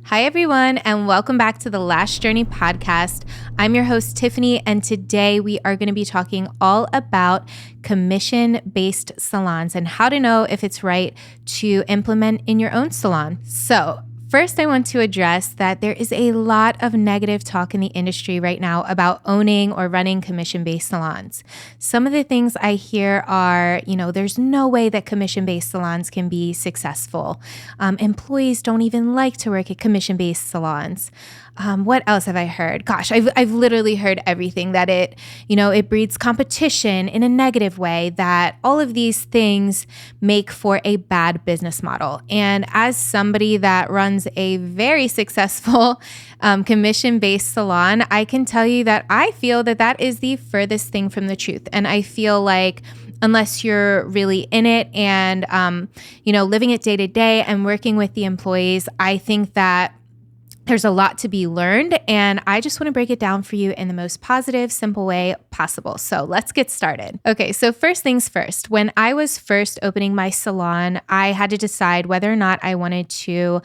Hi, everyone, and welcome back to the Lash Journey podcast. I'm your host, Tiffani, and today we are going to be talking all about commission-based salons and how to know if it's right to implement in your own salon. So, first, I want to address that there is a lot of negative talk in the industry right now about owning or running commission-based salons. Some of the things I hear are, there's no way that commission-based salons can be successful. Employees don't even like to work at commission-based salons. What else have I heard? Gosh, I've literally heard everything, that it breeds competition in a negative way, that all of these things make for a bad business model. And as somebody that runs a very successful commission-based salon, I can tell you that I feel that is the furthest thing from the truth. And I feel like unless you're really in it and, living it day to day and working with the employees, I think that there's a lot to be learned, and I just want to break it down for you in the most positive, simple way possible. So let's get started. Okay, so first things first. When I was first opening my salon, I had to decide whether or not I wanted to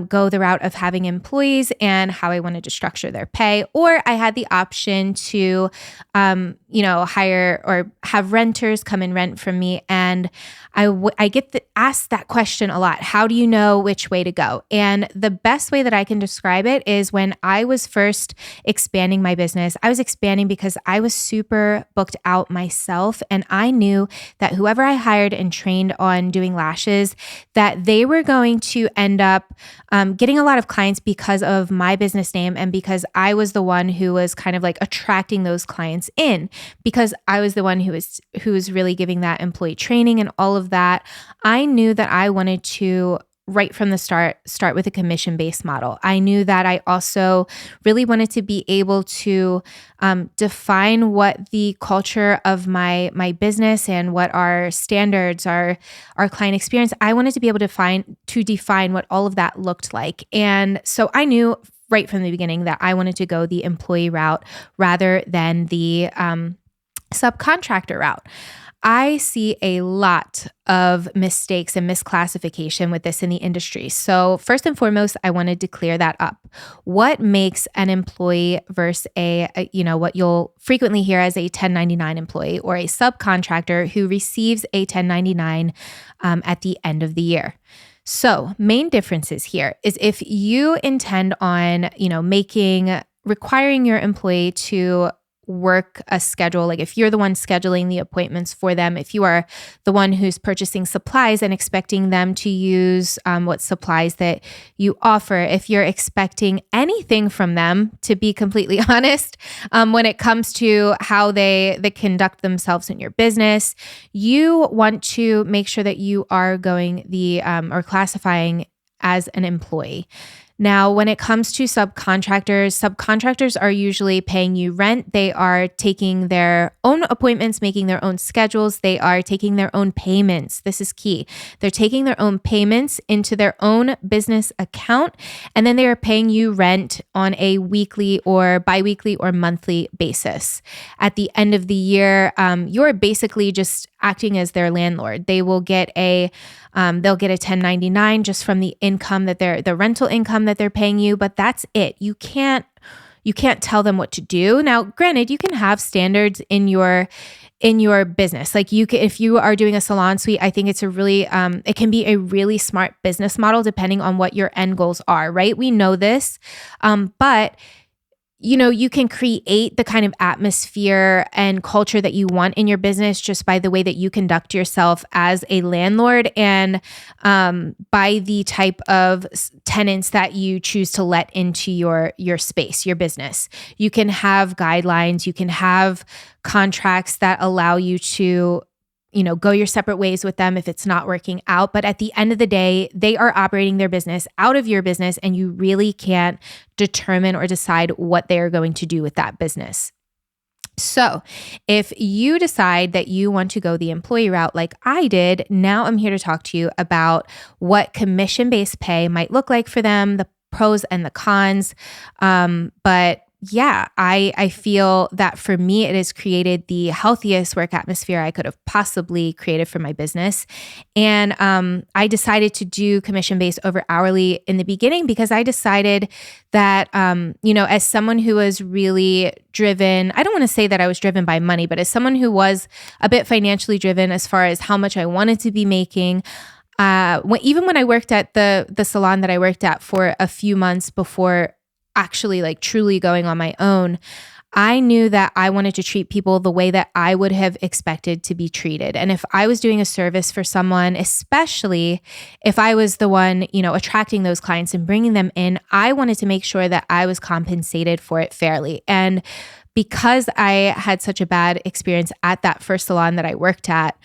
go the route of having employees and how I wanted to structure their pay, or I had the option to, hire or have renters come and rent from me. And I get asked that question a lot. How do you know which way to go? And the best way that I can describe it is when I was first expanding my business, I was expanding because I was super booked out myself. And I knew that whoever I hired and trained on doing lashes, that they were going to end up getting a lot of clients because of my business name and because I was the one who was kind of like attracting those clients in, because I was the one who was really giving that employee training and all of that. I knew that I wanted to, right from the start with a commission-based model. I knew that I also really wanted to be able to define what the culture of my business and what our standards, our client experience, I wanted to be able to define what all of that looked like. And so I knew right from the beginning that I wanted to go the employee route rather than the subcontractor route. I see a lot of mistakes and misclassification with this in the industry. So first and foremost, I wanted to clear that up. What makes an employee versus what you'll frequently hear as a 1099 employee or a subcontractor who receives a 1099 at the end of the year? So main differences here is if you intend on, requiring your employee to work a schedule, like if you're the one scheduling the appointments for them, if you are the one who's purchasing supplies and expecting them to use what supplies that you offer, if you're expecting anything from them, to be completely honest, when it comes to how they conduct themselves in your business, you want to make sure that you are going or classifying as an employee. Now, when it comes to subcontractors are usually paying you rent. They are taking their own appointments, making their own schedules. They are taking their own payments. This is key. They're taking their own payments into their own business account, and then they are paying you rent on a weekly or biweekly or monthly basis. At the end of the year, you're basically just acting as their landlord. They will get they'll get a 1099 just from the income the rental income that they're paying you, but that's it. You can't tell them what to do. Now, granted, you can have standards in your business. Like if you are doing a salon suite, I think it's it can be a really smart business model depending on what your end goals are, right? We know this, but you can create the kind of atmosphere and culture that you want in your business just by the way that you conduct yourself as a landlord and by the type of tenants that you choose to let into your space, your business. You can have guidelines, you can have contracts that allow you to go your separate ways with them if it's not working out. But at the end of the day, they are operating their business out of your business, and you really can't determine or decide what they are going to do with that business. So if you decide that you want to go the employee route like I did, now I'm here to talk to you about what commission-based pay might look like for them, the pros and the cons. But yeah, I feel that for me, it has created the healthiest work atmosphere I could have possibly created for my business. And I decided to do commission based over hourly in the beginning because I decided that, as someone who was really driven, I don't want to say that I was driven by money, but as someone who was a bit financially driven as far as how much I wanted to be making, even when I worked at the salon that I worked at for a few months before actually like truly going on my own, I knew that I wanted to treat people the way that I would have expected to be treated. And if I was doing a service for someone, especially if I was the one, attracting those clients and bringing them in, I wanted to make sure that I was compensated for it fairly. And because I had such a bad experience at that first salon that I worked at,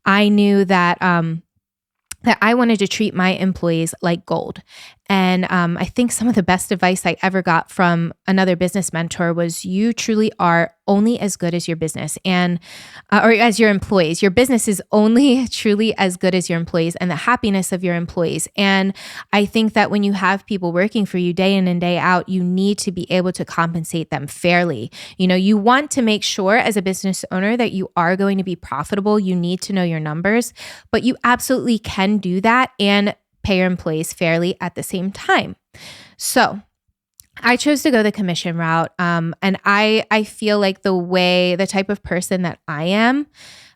I knew that I wanted to treat my employees like gold. And I think some of the best advice I ever got from another business mentor was, you truly are only as good as your business or as your employees. Your business is only truly as good as your employees and the happiness of your employees. And I think that when you have people working for you day in and day out, you need to be able to compensate them fairly. You want to make sure as a business owner that you are going to be profitable. You need to know your numbers, but you absolutely can do that and pay your employees fairly at the same time. So I chose to go the commission route. And I feel like the type of person that I am,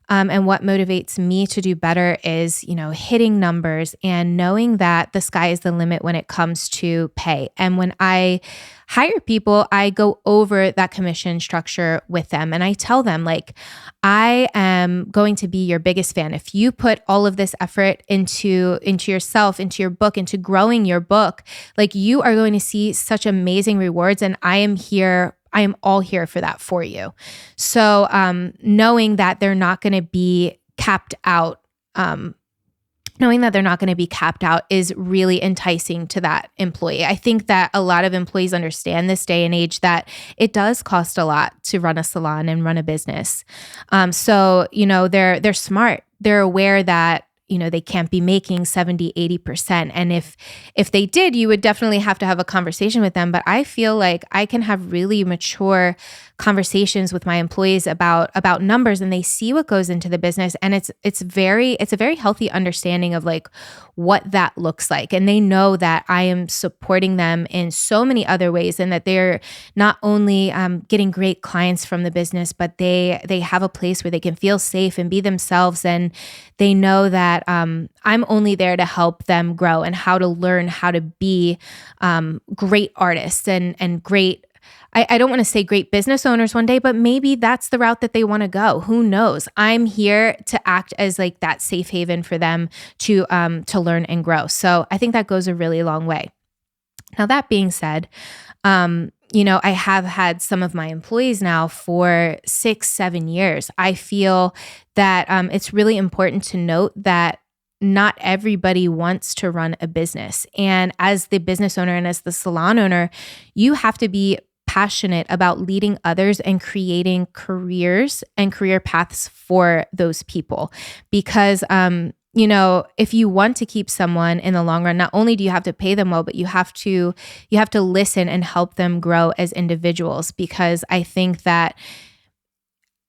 and what motivates me to do better is, hitting numbers and knowing that the sky is the limit when it comes to pay. And when I hire people, I go over that commission structure with them. And I tell them, like, I am going to be your biggest fan. If you put all of this effort into yourself, into your book, into growing your book, like, you are going to see such amazing rewards. And I am all here for that for you. So knowing that they're not going to be capped out, is really enticing to that employee. I think that a lot of employees understand this day and age that it does cost a lot to run a salon and run a business. So they're smart. They're aware that they can't be making 70, 80%. And if they did, you would definitely have to have a conversation with them. But I feel like I can have really mature conversations with my employees about numbers, and they see what goes into the business. And it's a very healthy understanding of like what that looks like. And they know that I am supporting them in so many other ways, and that they're not only getting great clients from the business, but they have a place where they can feel safe and be themselves. And they know that I'm only there to help them grow and how to learn how to be great artists and great, I don't want to say great business owners one day, but maybe that's the route that they want to go. Who knows? I'm here to act as like that safe haven for them to learn and grow. So I think that goes a really long way. Now, that being said, I have had some of my employees now for 6-7 years. I feel that it's really important to note that not everybody wants to run a business. And as the business owner and as the salon owner, you have to be passionate about leading others and creating careers and career paths for those people. Because, if you want to keep someone in the long run, not only do you have to pay them well, but you have to listen and help them grow as individuals. Because I think that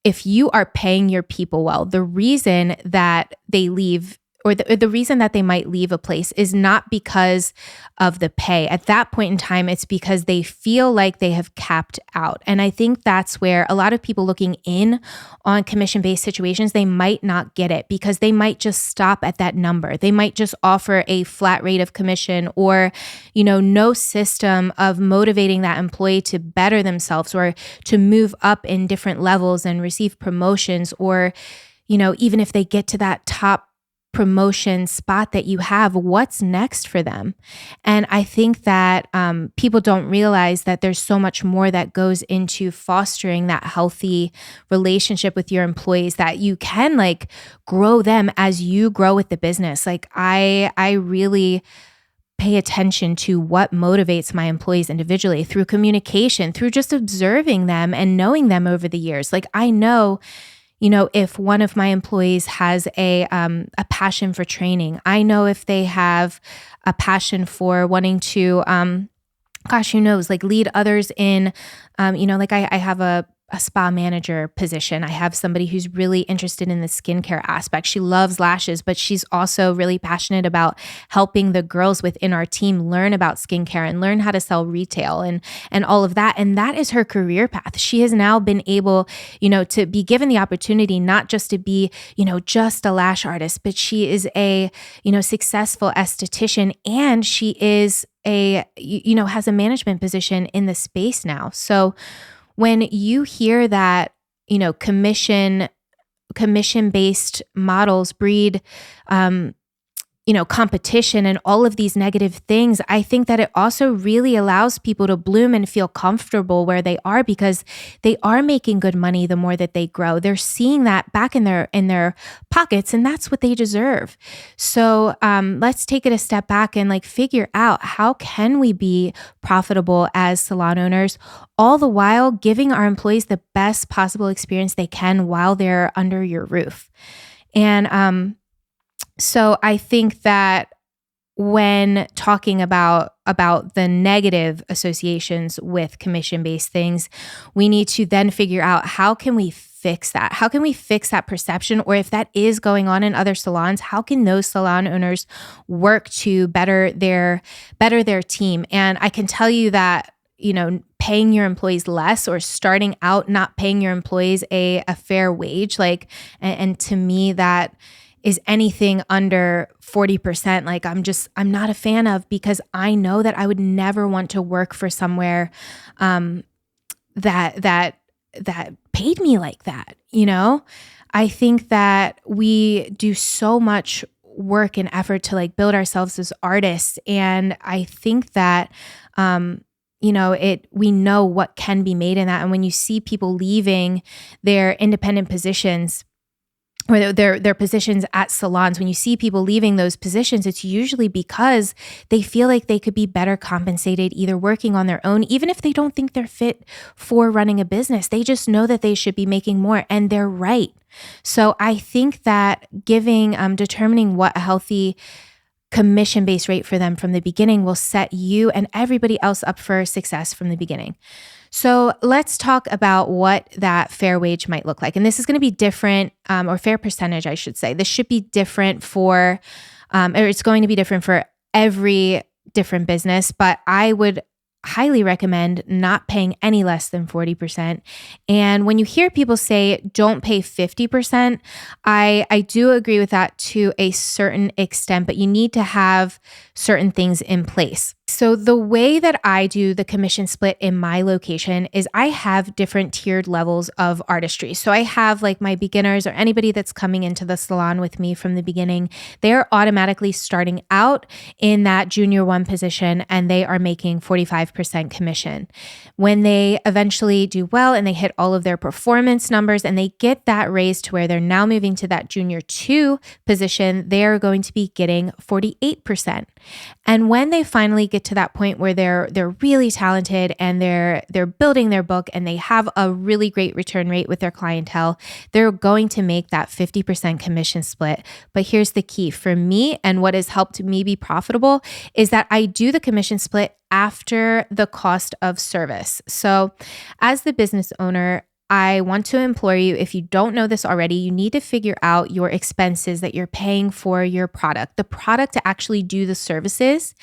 if you are paying your people well, the reason that they leave, or the reason that they might leave a place, is not because of the pay. At that point in time, it's because they feel like they have capped out. And I think that's where a lot of people looking in on commission-based situations, they might not get it, because they might just stop at that number. They might just offer a flat rate of commission, or, no system of motivating that employee to better themselves or to move up in different levels and receive promotions, or, even if they get to that top promotion spot that you have, what's next for them? And I think that people don't realize that there's so much more that goes into fostering that healthy relationship with your employees, that you can like grow them as you grow with the business. Like I really pay attention to what motivates my employees individually through communication, through just observing them and knowing them over the years. Like I know, if one of my employees has a passion for training, I know if they have a passion for wanting to gosh, who knows, like lead others in, like I have a spa manager position. I have somebody who's really interested in the skincare aspect. She loves lashes, but she's also really passionate about helping the girls within our team learn about skincare and learn how to sell retail and all of that. And that is her career path. She has now been able, to be given the opportunity not just to be, just a lash artist, but she is a, successful esthetician, and she is has a management position in the space now. So when you hear that, commission-based models breed, competition and all of these negative things, I think that it also really allows people to bloom and feel comfortable where they are, because they are making good money the more that they grow. They're seeing that back in their pockets, and that's what they deserve. So let's take it a step back and like figure out, how can we be profitable as salon owners, all the while giving our employees the best possible experience they can while they're under your roof. And so I think that when talking about the negative associations with commission-based things, we need to then figure out, how can we fix that? How can we fix that perception? Or if that is going on in other salons, how can those salon owners work to better their team? And I can tell you that, paying your employees less, or starting out not paying your employees a fair wage, and to me, that is anything under 40%, like I'm not a fan of, because I know that I would never want to work for somewhere that paid me like that. I think that we do so much work and effort to like build ourselves as artists, and I think that we know what can be made in that. And when you see people leaving their independent positions, or their positions at salons, when you see people leaving those positions, it's usually because they feel like they could be better compensated either working on their own, even if they don't think they're fit for running a business. They just know that they should be making more, and they're right. So I think that determining what a healthy commission-based rate for them from the beginning will set you and everybody else up for success from the beginning. So let's talk about what that fair wage might look like. And this is going to be different, or fair percentage, I should say. This should be different or it's going to be different for every different business, but I would highly recommend not paying any less than 40%. And when you hear people say don't pay 50%, I do agree with that to a certain extent, but you need to have certain things in place. So the way that I do the commission split in my location is I have different tiered levels of artistry. So I have like my beginners, or anybody that's coming into the salon with me from the beginning, they're automatically starting out in that junior 1 position, and they are making 45% commission. When they eventually do well and they hit all of their performance numbers and they get that raise to where they're now moving to that junior 2 position, they're going to be getting 48%. And when they finally get to that point where they're really talented and they're building their book and they have a really great return rate with their clientele, they're going to make that 50% commission split. But here's the key for me, and what has helped me be profitable, is that I do the commission split after the cost of service. So as the business owner, I want to implore you, if you don't know this already, you need to figure out your expenses that you're paying for your product, the product to actually do the services,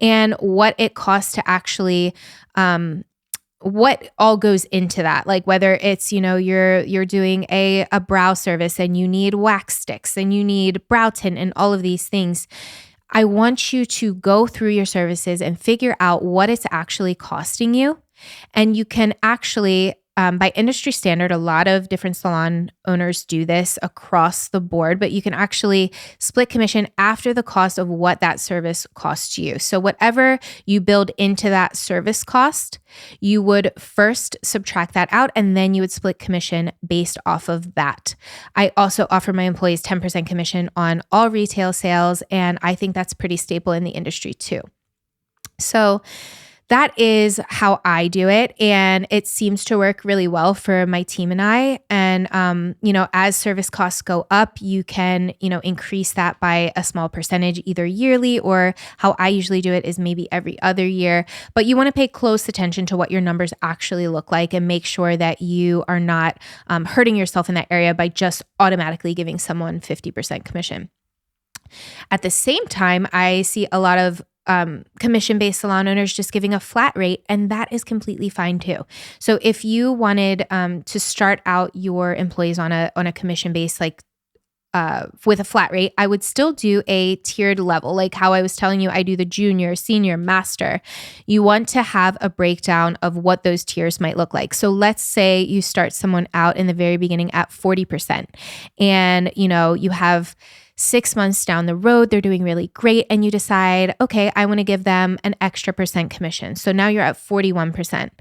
and what it costs to actually, what all goes into that. Like whether it's, you're doing a brow service and you need wax sticks and you need brow tint and all of these things. I want you to go through your services and figure out what it's actually costing you. And you can actually, by industry standard, a lot of different salon owners do this across the board, but you can actually split commission after the cost of what that service costs you. So whatever you build into that service cost, you would first subtract that out, and then you would split commission based off of that. I also offer my employees 10% commission on all retail sales, and I think that's pretty staple in the industry too. So that is how I do it. And it seems to work really well for my team and I. And, as service costs go up, you can, increase that by a small percentage either yearly, or how I usually do it is maybe every other year. But you want to pay close attention to what your numbers actually look like and make sure that you are not hurting yourself in that area by just automatically giving someone 50% commission. At the same time, I see a lot of commission-based salon owners just giving a flat rate, and that is completely fine too. So if you wanted to start out your employees on a commission-based, with a flat rate, I would still do a tiered level, like how I was telling you, I do the junior, senior, master. You want to have a breakdown of what those tiers might look like. So let's say you start someone out in the very beginning at 40%, and you have 6 months down the road, they're doing really great, and you decide, okay, I want to give them an extra percent commission. So now you're at 41%.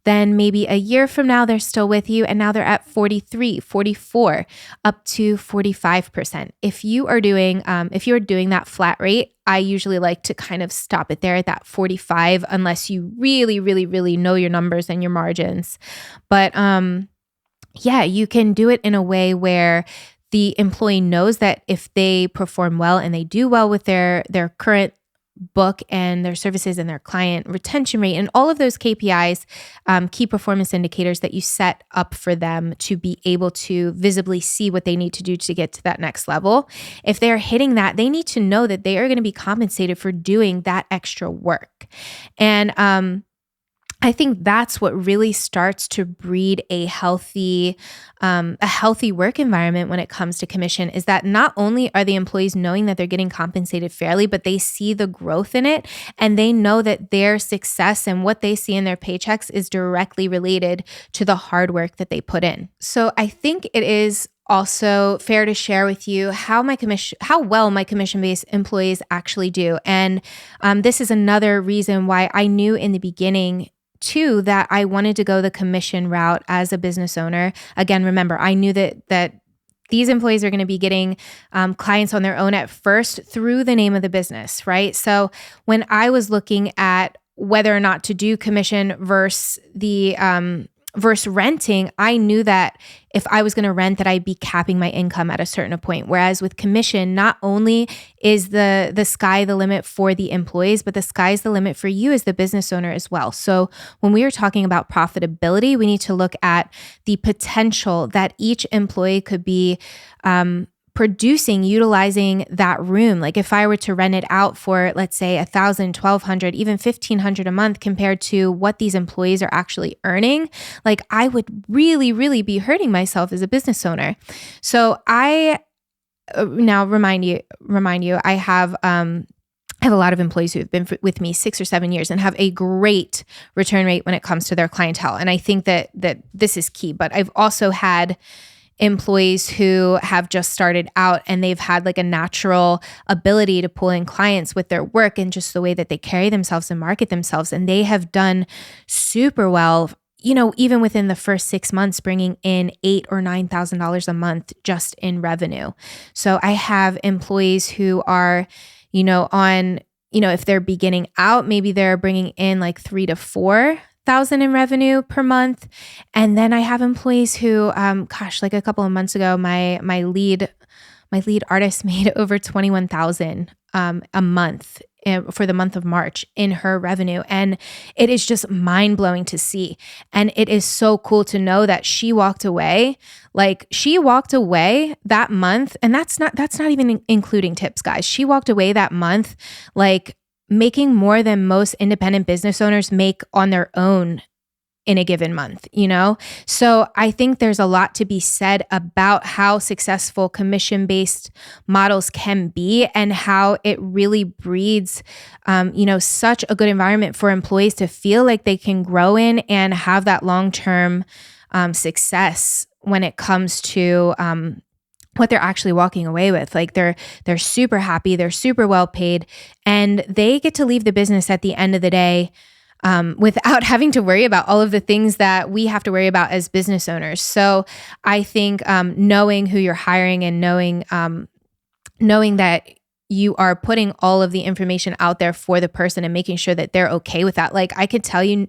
Then maybe a year from now, they're still with you, and now they're at 43, 44, up to 45%. If you are doing that flat rate, I usually like to kind of stop it there at that 45, unless you really, really, really know your numbers and your margins. But you can do it in a way where the employee knows that if they perform well and they do well with their current book and their services and their client retention rate and all of those KPIs, key performance indicators that you set up for them to be able to visibly see what they need to do to get to that next level. If they're hitting that, they need to know that they are going to be compensated for doing that extra work. And I think that's what really starts to breed a healthy work environment when it comes to commission, is that not only are the employees knowing that they're getting compensated fairly, but they see the growth in it, and they know that their success and what they see in their paychecks is directly related to the hard work that they put in. So I think it is also fair to share with you how well my commission-based employees actually do. And this is another reason why I knew in the beginning too that I wanted to go the commission route as a business owner. Again, remember, I knew that these employees are going to be getting clients on their own at first through the name of the business, right? So when I was looking at whether or not to do commission versus renting, I knew that if I was going to rent, that I'd be capping my income at a certain point. Whereas with commission, not only is the sky the limit for the employees, but the sky's the limit for you as the business owner as well. So when we are talking about profitability, we need to look at the potential that each employee could be producing, utilizing that room. Like if I were to rent it out for, let's say, $1,000, $1,200, even $1,500 a month compared to what these employees are actually earning, like I would really, really be hurting myself as a business owner. So I now remind you, I have a lot of employees who have been with me 6 or 7 years and have a great return rate when it comes to their clientele. And I think that this is key. But I've also had employees who have just started out and they've had like a natural ability to pull in clients with their work and just the way that they carry themselves and market themselves. And they have done super well, even within the first 6 months, bringing in $8,000 or $9,000 a month just in revenue. So I have employees who are, if they're beginning out, maybe they're bringing in like $3,000 to $4,000 in revenue per month. And then I have employees who, like a couple of months ago, my lead artist made over $21,000 a month for the month of March in her revenue. And it is just mind blowing to see. And it is so cool to know that she walked away that month. And that's not even including tips, guys. She walked away that month, like making more than most independent business owners make on their own in a given month, So I think there's a lot to be said about how successful commission-based models can be and how it really breeds, such a good environment for employees to feel like they can grow in and have that long-term success when it comes to what they're actually walking away with. Like they're super happy, they're super well paid, and they get to leave the business at the end of the day without having to worry about all of the things that we have to worry about as business owners. So I think knowing who you're hiring and knowing that you are putting all of the information out there for the person and making sure that they're okay with that. Like I could tell you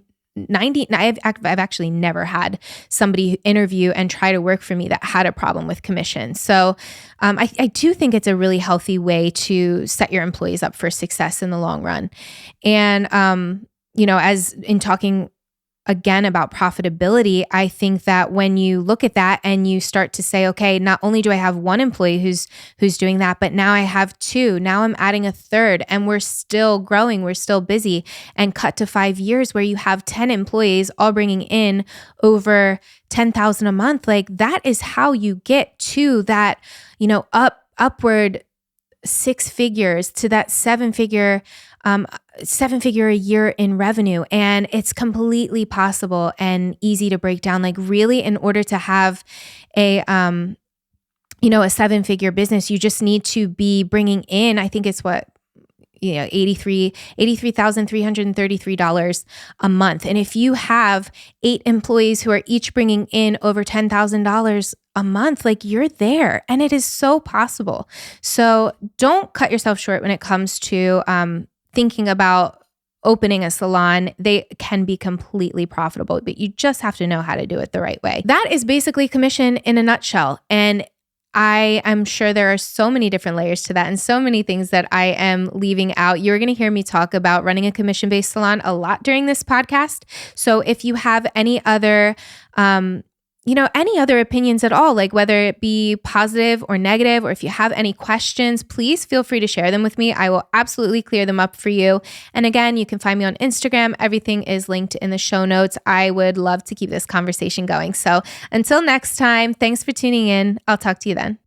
I've actually never had somebody interview and try to work for me that had a problem with commission. So I do think it's a really healthy way to set your employees up for success in the long run. And, as in talking again about profitability, I think that when you look at that and you start to say, okay, not only do I have one employee who's doing that, but now I have two, now I'm adding a third, and we're still growing, we're still busy, and cut to 5 years where you have 10 employees all bringing in over 10,000 a month. Like that is how you get to that, upward 6 figures to that seven figure a year in revenue. And it's completely possible and easy to break down. Like really, in order to have a 7-figure business, you just need to be bringing in, I think it's $83,333 a month. And if you have 8 employees who are each bringing in over $10,000 a month, like you're there, and it is so possible. So don't cut yourself short when it comes to thinking about opening a salon. They can be completely profitable, but you just have to know how to do it the right way. That is basically commission in a nutshell. And I am sure there are so many different layers to that and so many things that I am leaving out. You're going to hear me talk about running a commission-based salon a lot during this podcast. So if you have any other any other opinions at all, like whether it be positive or negative, or if you have any questions, please feel free to share them with me. I will absolutely clear them up for you. And again, you can find me on Instagram. Everything is linked in the show notes. I would love to keep this conversation going. So until next time, thanks for tuning in. I'll talk to you then.